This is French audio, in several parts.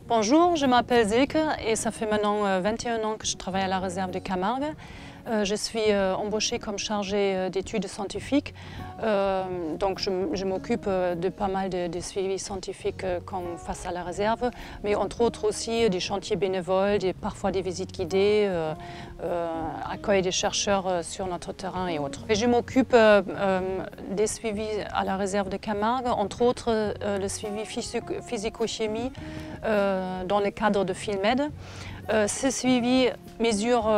Bonjour, je m'appelle Silke et ça fait maintenant 21 ans que je travaille à la réserve de Camargue. Je suis embauchée comme chargée d'études scientifiques, donc je m'occupe de pas mal de suivis scientifiques face à la réserve, mais entre autres aussi des chantiers bénévoles, parfois des visites guidées, accueil des chercheurs sur notre terrain et autres. Et je m'occupe des suivis à la réserve de Camargue, entre autres le suivi physico-chimie dans le cadre de FilMed. Ce suivi mesure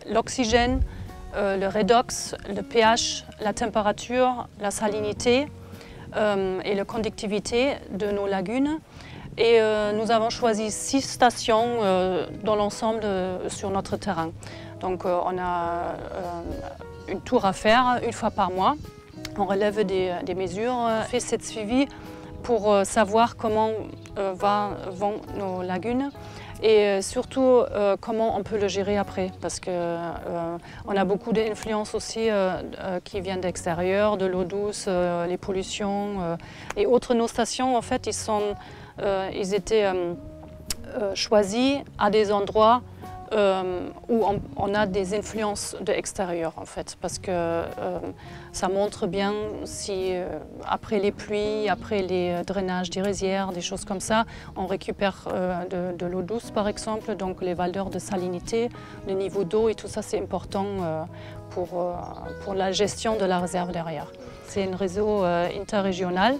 l'oxygène, le redox, le pH, la température, la salinité et la conductivité de nos lagunes. Et nous avons choisi 6 stations dans l'ensemble sur notre terrain. Donc on a une tour à faire une fois par mois. On relève des mesures, on fait ce suivi pour savoir comment vont nos lagunes et surtout comment on peut le gérer après, parce qu'on a beaucoup d'influences aussi qui viennent d'extérieur, de l'eau douce, les pollutions et autres. Nos stations, en fait, ils étaient choisis à des endroits où on a des influences de l'extérieur, en fait, parce que ça montre bien si après les pluies, après les drainages des rizières, des choses comme ça, on récupère de l'eau douce par exemple, donc les valeurs de salinité, le niveau d'eau et tout ça c'est important pour la gestion de la réserve derrière. C'est un réseau interrégional.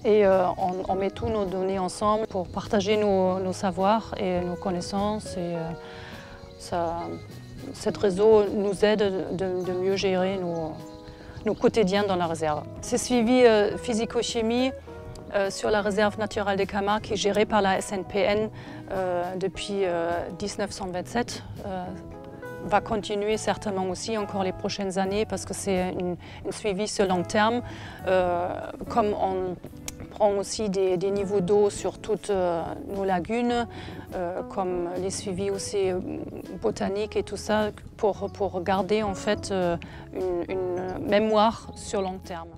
Et on met tous nos données ensemble pour partager nos savoirs et nos connaissances. Et cet réseau nous aide de mieux gérer nos quotidiens dans la réserve. C'est suivi physico-chimie sur la réserve naturelle de Camargue qui est gérée par la SNPN depuis 1927. Va continuer certainement aussi encore les prochaines années parce que c'est un suivi sur long terme. Comme on prend aussi des niveaux d'eau sur toutes nos lagunes, comme les suivis aussi botaniques et tout ça, pour garder en fait une mémoire sur long terme.